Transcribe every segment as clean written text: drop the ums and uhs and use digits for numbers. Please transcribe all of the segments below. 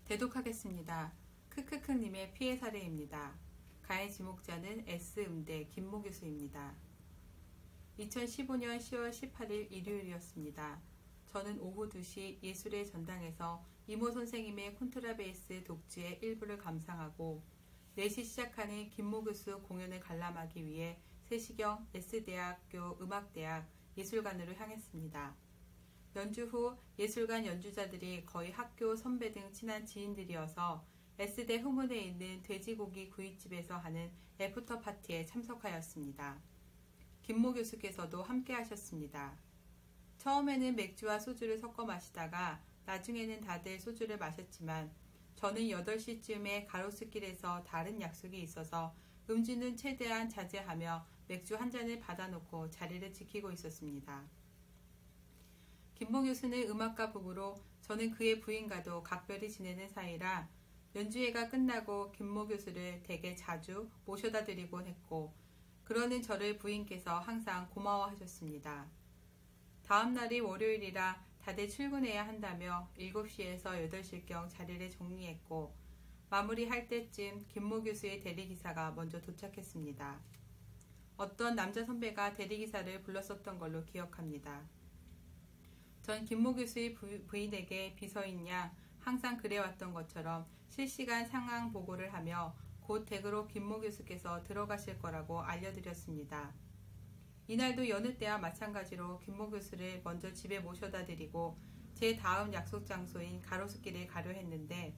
대독하겠습니다. 크크크님의 피해 사례입니다. 가해 지목자는 S음대 김모 교수입니다. 2015년 10월 18일 일요일이었습니다. 저는 오후 2시 예술의 전당에서 이모 선생님의 콘트라베이스 독주의 일부를 감상하고 4시 시작하는 김모 교수 공연을 관람하기 위해 세시경 S대학교 음악대학 예술관으로 향했습니다. 연주 후 예술관 연주자들이 거의 학교 선배 등 친한 지인들이어서 S대 후문에 있는 돼지고기 구이집에서 하는 애프터 파티에 참석하였습니다. 김모 교수께서도 함께 하셨습니다. 처음에는 맥주와 소주를 섞어 마시다가 나중에는 다들 소주를 마셨지만 저는 8시쯤에 가로수길에서 다른 약속이 있어서 음주는 최대한 자제하며 맥주 한 잔을 받아놓고 자리를 지키고 있었습니다. 김모 교수는 음악가 부부로 저는 그의 부인과도 각별히 지내는 사이라 연주회가 끝나고 김모 교수를 되게 자주 모셔다 드리곤 했고 그러는 저를 부인께서 항상 고마워하셨습니다. 다음 날이 월요일이라 다들 출근해야 한다며 7시에서 8시경 자리를 정리했고 마무리할 때쯤 김모 교수의 대리기사가 먼저 도착했습니다. 어떤 남자 선배가 대리기사를 불렀었던 걸로 기억합니다. 전 김모 교수의 부인에게 비서인 양 항상 그래왔던 것처럼 실시간 상황 보고를 하며 곧 댁으로 김모 교수께서 들어가실 거라고 알려드렸습니다. 이날도 여느 때와 마찬가지로 김모 교수를 먼저 집에 모셔다 드리고 제 다음 약속 장소인 가로수길에 가려 했는데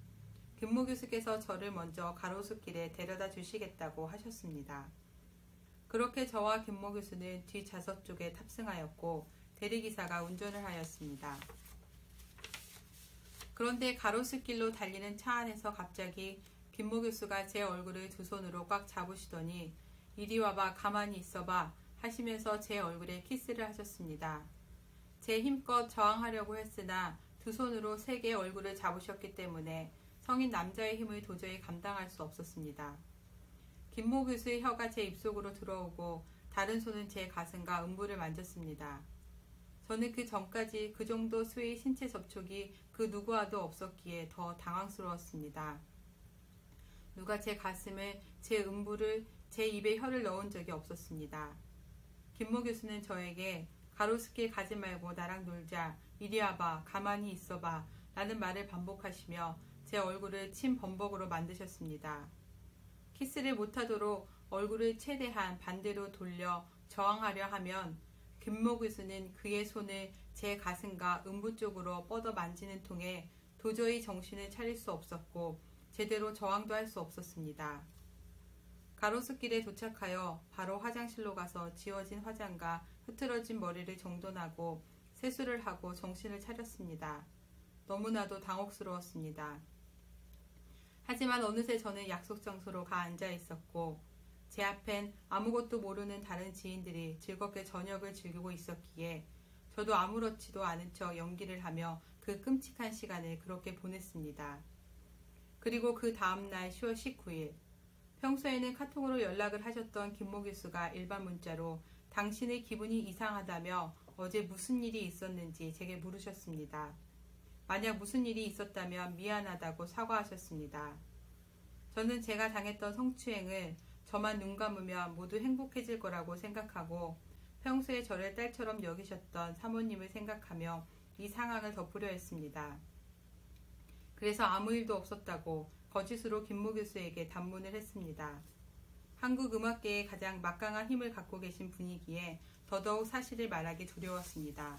김모 교수께서 저를 먼저 가로수길에 데려다 주시겠다고 하셨습니다. 그렇게 저와 김모 교수는 뒷좌석 쪽에 탑승하였고 대리기사가 운전을 하였습니다. 그런데 가로수길로 달리는 차 안에서 갑자기 김모 교수가 제 얼굴을 두 손으로 꽉 잡으시더니 이리 와봐 가만히 있어봐 하시면서 제 얼굴에 키스를 하셨습니다. 제 힘껏 저항하려고 했으나 두 손으로 세게 얼굴을 잡으셨기 때문에 성인 남자의 힘을 도저히 감당할 수 없었습니다. 김모 교수의 혀가 제 입속으로 들어오고 다른 손은 제 가슴과 음부를 만졌습니다. 저는 그 전까지 그 정도 수의 신체 접촉이 그 누구와도 없었기에 더 당황스러웠습니다. 누가 제 가슴을, 제 음부를, 제 입에 혀를 넣은 적이 없었습니다. 김모 교수는 저에게 가로수길 가지 말고 나랑 놀자, 이리 와봐, 가만히 있어봐 라는 말을 반복하시며 제 얼굴을 침 범벅으로 만드셨습니다. 키스를 못하도록 얼굴을 최대한 반대로 돌려 저항하려 하면 김모 교수는 그의 손을 제 가슴과 음부 쪽으로 뻗어 만지는 통에 도저히 정신을 차릴 수 없었고 제대로 저항도 할 수 없었습니다. 가로수길에 도착하여 바로 화장실로 가서 지워진 화장과 흐트러진 머리를 정돈하고 세수를 하고 정신을 차렸습니다. 너무나도 당혹스러웠습니다. 하지만 어느새 저는 약속 장소로 가 앉아 있었고 제 앞엔 아무것도 모르는 다른 지인들이 즐겁게 저녁을 즐기고 있었기에 저도 아무렇지도 않은 척 연기를 하며 그 끔찍한 시간을 그렇게 보냈습니다. 그리고 그 다음날 10월 19일 평소에는 카톡으로 연락을 하셨던 김모 교수가 일반 문자로 당신의 기분이 이상하다며 어제 무슨 일이 있었는지 제게 물으셨습니다. 만약 무슨 일이 있었다면 미안하다고 사과하셨습니다. 저는 제가 당했던 성추행을 저만 눈 감으면 모두 행복해질 거라고 생각하고 평소에 저를 딸처럼 여기셨던 사모님을 생각하며 이 상황을 덮으려 했습니다. 그래서 아무 일도 없었다고 거짓으로 김모 교수에게 단문을 했습니다. 한국 음악계에 가장 막강한 힘을 갖고 계신 분이기에 더더욱 사실을 말하기 두려웠습니다.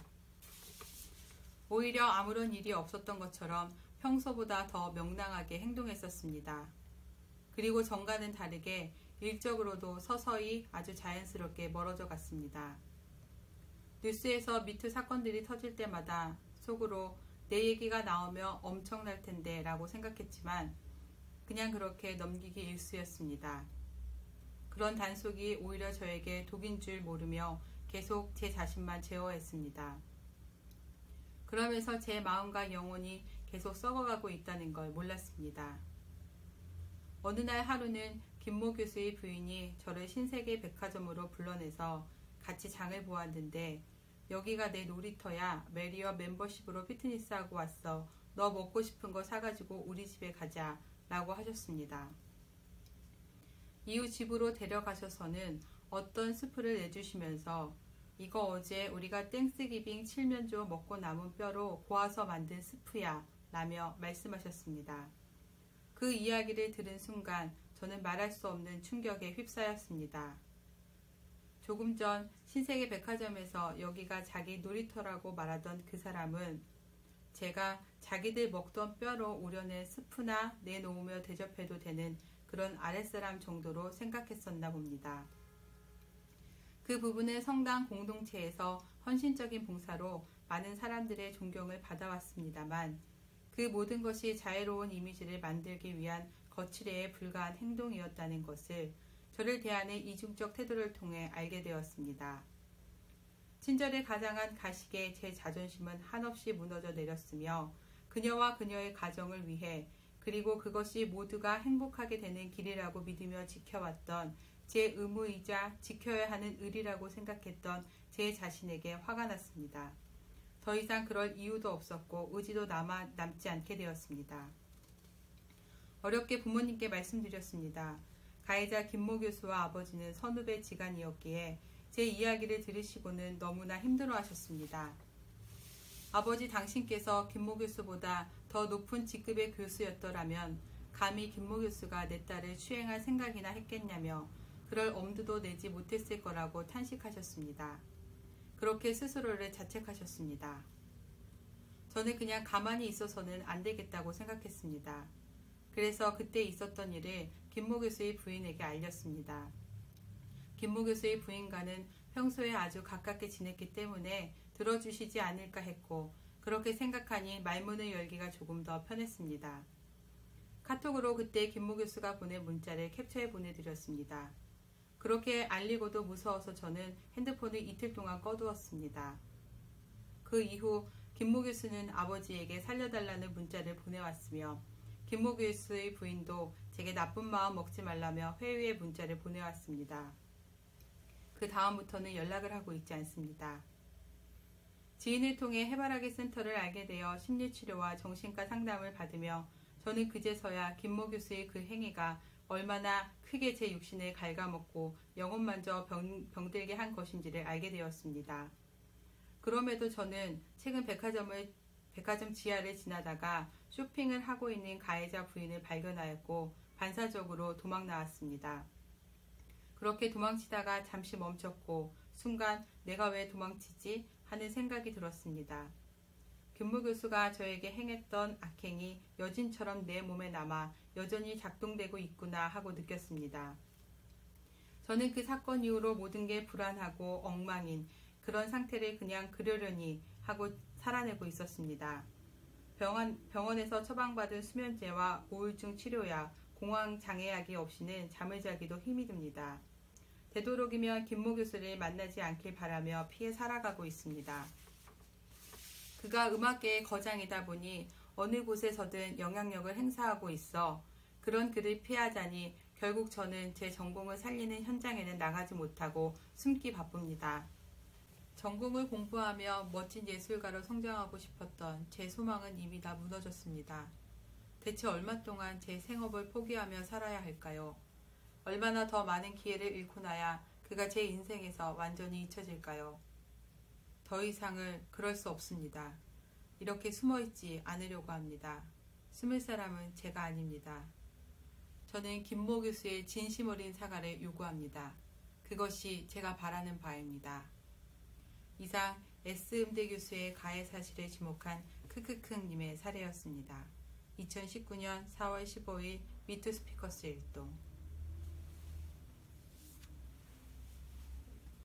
오히려 아무런 일이 없었던 것처럼 평소보다 더 명랑하게 행동했었습니다. 그리고 전과는 다르게 일적으로도 서서히 아주 자연스럽게 멀어져 갔습니다. 뉴스에서 미투 사건들이 터질 때마다 속으로 내 얘기가 나오면 엄청날 텐데 라고 생각했지만 그냥 그렇게 넘기기 일쑤였습니다. 그런 단속이 오히려 저에게 독인 줄 모르며 계속 제 자신만 제어했습니다. 그러면서 제 마음과 영혼이 계속 썩어가고 있다는 걸 몰랐습니다. 어느 날 하루는 김모 교수의 부인이 저를 신세계 백화점으로 불러내서 같이 장을 보았는데 여기가 내 놀이터야. 메리어 멤버십으로 피트니스하고 왔어. 너 먹고 싶은 거 사가지고 우리 집에 가자 라고 하셨습니다. 이후 집으로 데려가셔서는 어떤 스프를 내주시면서 이거 어제 우리가 땡스기빙 칠면조 먹고 남은 뼈로 고아서 만든 스프야 라며 말씀하셨습니다. 그 이야기를 들은 순간 저는 말할 수 없는 충격에 휩싸였습니다. 조금 전 신세계 백화점에서 여기가 자기 놀이터라고 말하던 그 사람은 제가 자기들 먹던 뼈로 우려낸 스프나 내놓으며 대접해도 되는 그런 아랫사람 정도로 생각했었나 봅니다. 그 부부는 성당 공동체에서 헌신적인 봉사로 많은 사람들의 존경을 받아왔습니다만 그 모든 것이 자애로운 이미지를 만들기 위한 거칠애에 불과한 행동이었다는 것을 저를 대하는 이중적 태도를 통해 알게 되었습니다. 친절에 가장한 가식에 제 자존심은 한없이 무너져 내렸으며 그녀와 그녀의 가정을 위해 그리고 그것이 모두가 행복하게 되는 길이라고 믿으며 지켜왔던 제 의무이자 지켜야 하는 의리라고 생각했던 제 자신에게 화가 났습니다. 더 이상 그럴 이유도 없었고 의지도 남지 않게 되었습니다. 어렵게 부모님께 말씀드렸습니다. 가해자 김모 교수와 아버지는 선후배 지간이었기에 제 이야기를 들으시고는 너무나 힘들어하셨습니다. 아버지 당신께서 김모 교수보다 더 높은 직급의 교수였더라면 감히 김모 교수가 내 딸을 추행할 생각이나 했겠냐며 그럴 엄두도 내지 못했을 거라고 탄식하셨습니다. 그렇게 스스로를 자책하셨습니다. 저는 그냥 가만히 있어서는 안 되겠다고 생각했습니다. 그래서 그때 있었던 일을 김모 교수의 부인에게 알렸습니다. 김모 교수의 부인과는 평소에 아주 가깝게 지냈기 때문에 들어주시지 않을까 했고 그렇게 생각하니 말문을 열기가 조금 더 편했습니다. 카톡으로 그때 김모 교수가 보낸 문자를 캡처해 보내드렸습니다. 그렇게 알리고도 무서워서 저는 핸드폰을 이틀 동안 꺼두었습니다. 그 이후 김모 교수는 아버지에게 살려달라는 문자를 보내왔으며 김모 교수의 부인도 제게 나쁜 마음 먹지 말라며 회유의 문자를 보내왔습니다. 그 다음부터는 연락을 하고 있지 않습니다. 지인을 통해 해바라기 센터를 알게 되어 심리치료와 정신과 상담을 받으며 저는 그제서야 김모 교수의 그 행위가 얼마나 크게 제 육신을 갉아먹고 영혼만저 병들게 한 것인지를 알게 되었습니다. 그럼에도 저는 최근 백화점 지하를 지나다가 쇼핑을 하고 있는 가해자 부인을 발견하였고 반사적으로 도망 나왔습니다. 그렇게 도망치다가 잠시 멈췄고 순간 내가 왜 도망치지 하는 생각이 들었습니다. 김모 교수가 저에게 행했던 악행이 여진처럼 내 몸에 남아 여전히 작동되고 있구나 하고 느꼈습니다. 저는 그 사건 이후로 모든 게 불안하고 엉망인 그런 상태를 그냥 그러려니 하고 살아내고 있었습니다. 병원에서 처방받은 수면제와 우울증 치료약, 공황장애약이 없이는 잠을 자기도 힘이 듭니다. 되도록이면 김모 교수를 만나지 않길 바라며 피해 살아가고 있습니다. 그가 음악계의 거장이다 보니 어느 곳에서든 영향력을 행사하고 있어 그런 그를 피하자니 결국 저는 제 전공을 살리는 현장에는 나가지 못하고 숨기 바쁩니다. 전공을 공부하며 멋진 예술가로 성장하고 싶었던 제 소망은 이미 다 무너졌습니다. 대체 얼마 동안 제 생업을 포기하며 살아야 할까요? 얼마나 더 많은 기회를 잃고 나야 그가 제 인생에서 완전히 잊혀질까요? 더 이상을 그럴 수 없습니다. 이렇게 숨어있지 않으려고 합니다. 숨을 사람은 제가 아닙니다. 저는 김모 교수의 진심 어린 사과를 요구합니다. 그것이 제가 바라는 바입니다. 이상 S음대 교수의 가해 사실에 지목한 크크크님의 사례였습니다. 2019년 4월 15일 미투스피커스 일동